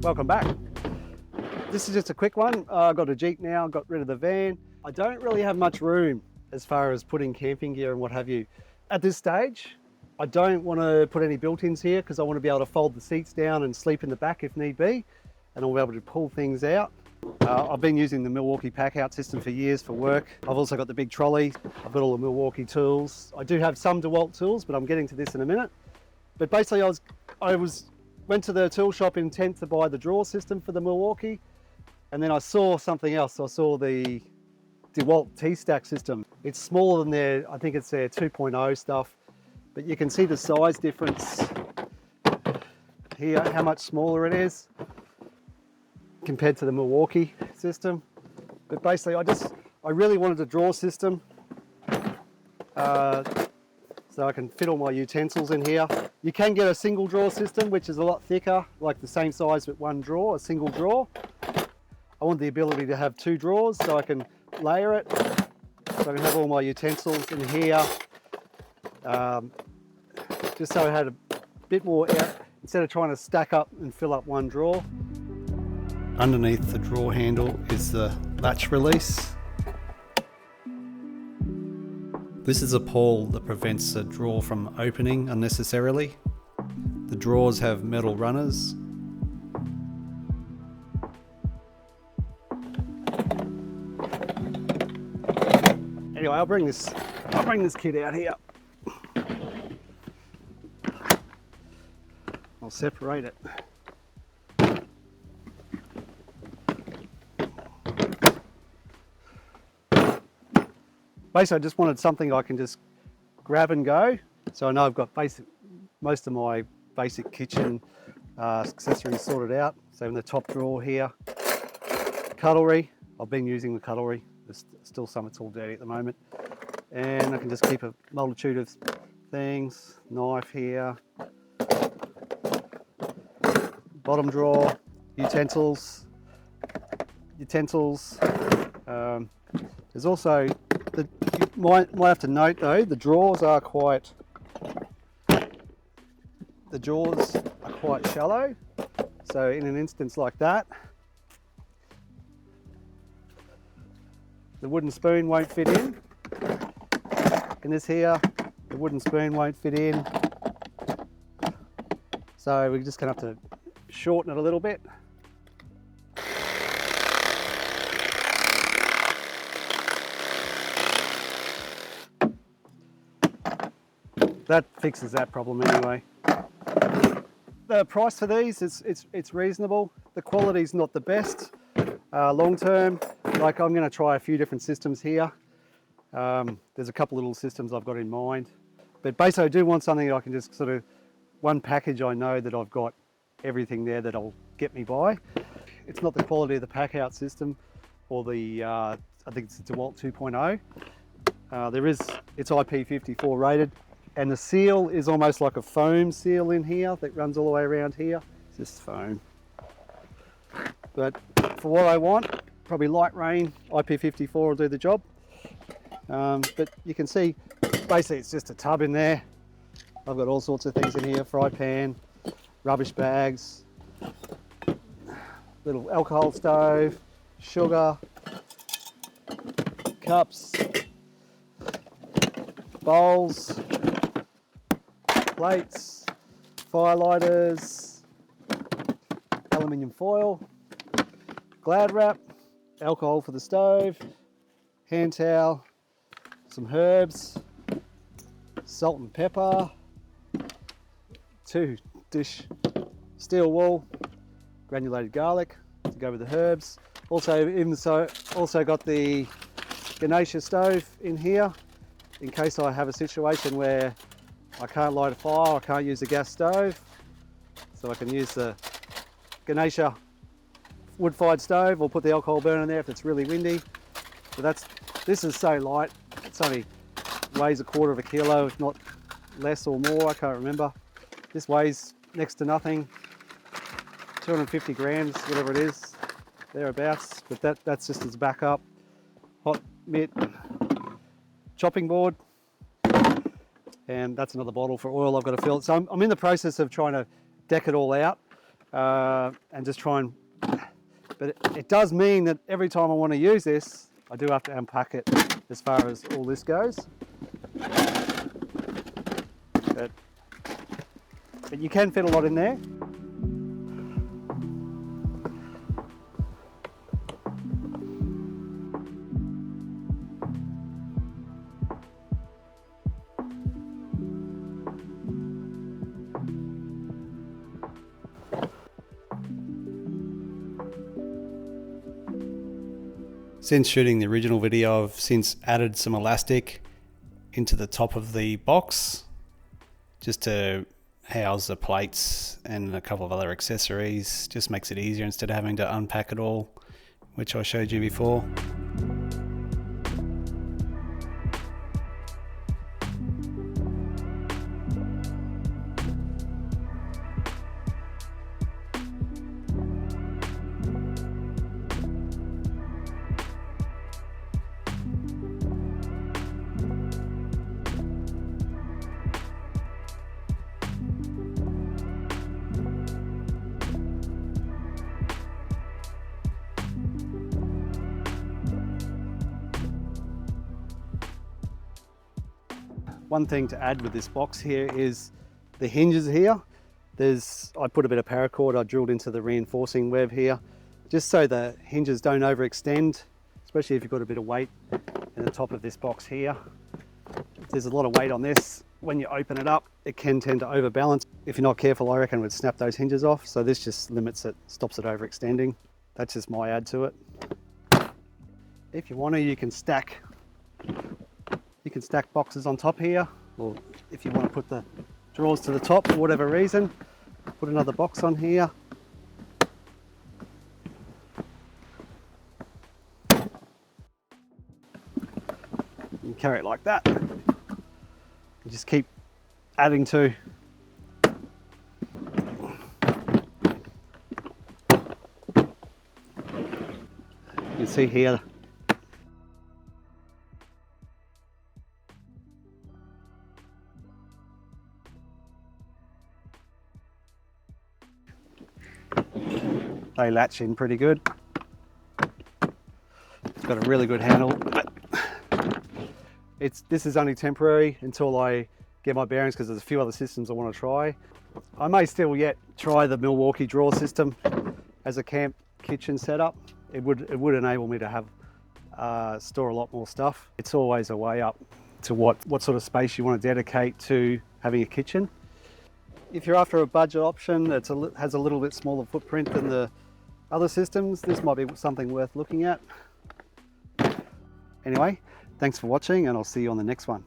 Welcome back. This is just a quick one. I've got a Jeep now, got rid of the van. I don't really have much room as far as putting camping gear and what have you. At this stage, I don't want to put any built-ins here because I want to be able to fold the seats down and sleep in the back if need be, and I'll be able to pull things out. I've been using the Milwaukee pack-out system for years for work. I've also got the big trolley. I've got all the Milwaukee tools. I do have some Dewalt tools, but I'm getting to this in a minute. But basically I went to the tool shop intent to buy the drawer system for the Milwaukee, and then I saw something else. I saw the Dewalt T-Stak system. It's smaller than I think it's their 2.0 stuff, but you can see the size difference here, how much smaller it is compared to the Milwaukee system. But basically I really wanted a drawer system so I can fit all my utensils in here. You can get a single drawer system, which is a lot thicker, like the same size with one drawer, a single drawer. I want the ability to have two drawers so I can layer it, so I can have all my utensils in here, just so I had a bit more, instead of trying to stack up and fill up one drawer. Underneath the drawer handle is the latch release. This is a pawl that prevents the drawer from opening unnecessarily. The drawers have metal runners. Anyway, I'll bring this kit out here. I'll separate it. Basically, I just wanted something I can just grab and go. So I know I've got most of my basic kitchen accessories sorted out. So in the top drawer here, cutlery. I've been using the cutlery. There's still some, it's all dirty at the moment. And I can just keep a multitude of things. Knife here. Bottom drawer, utensils. There's also, you might have to note though, the drawers are quite shallow. So in an instance like that, the wooden spoon won't fit in. In this here, the wooden spoon won't fit in. So we're just gonna have to shorten it a little bit. That fixes that problem anyway. The price for these it's reasonable. The quality's not the best long term. Like, I'm going to try a few different systems here. There's a couple little systems I've got in mind, but basically I do want something I can just sort of one package. I know that I've got everything there that'll get me by. It's not the quality of the pack out system or the I think it's the Dewalt 2.0. It's IP54 rated. And the seal is almost like a foam seal in here that runs all the way around here. It's just foam. But for what I want, probably light rain, IP54 will do the job. But you can see, basically it's just a tub in there. I've got all sorts of things in here, fry pan, rubbish bags, little alcohol stove, sugar, cups, bowls, plates, fire lighters, aluminium foil, Glad wrap, alcohol for the stove, hand towel, some herbs, salt and pepper, 2 dish steel wool, granulated garlic to go with the herbs. Also got the Ganesha stove in here in case I have a situation where I can't light a fire, I can't use a gas stove, so I can use the Ganesha wood-fired stove or put the alcohol burner in there if it's really windy. So this is so light, it's only weighs 1/4 kilo, if not less or more, I can't remember. This weighs next to nothing, 250 grams, whatever it is, thereabouts, but that's just as backup. Hot mitt, chopping board, and that's another bottle for oil I've got to fill. So I'm in the process of trying to deck it all out. and just try and, but it does mean that every time I want to use this, I do have to unpack it as far as all this goes. But you can fit a lot in there. Since shooting the original video, I've since added some elastic into the top of the box just to house the plates and a couple of other accessories. Just makes it easier instead of having to unpack it all, which I showed you before. One thing to add with this box here is the hinges here. I put a bit of paracord I drilled into the reinforcing web here, just so the hinges don't overextend, especially if you've got a bit of weight in the top of this box here. There's a lot of weight on this. When you open it up, it can tend to overbalance. If you're not careful, I reckon it would snap those hinges off. So this just limits it, stops it overextending. That's just my add to it. If you want to, you can stack boxes on top here, or if you want to put the drawers to the top for whatever reason, put another box on here. You carry it like that. You just keep adding to. You can see here they latch in pretty good. It's got a really good handle. This is only temporary until I get my bearings, because there's a few other systems I want to try. I may still yet try the Milwaukee drawer system as a camp kitchen setup. It would enable me to have store a lot more stuff. It's always a way up to what sort of space you want to dedicate to having a kitchen. If you're after a budget option that has a little bit smaller footprint than the other systems, this might be something worth looking at. Anyway, thanks for watching, and I'll see you on the next one.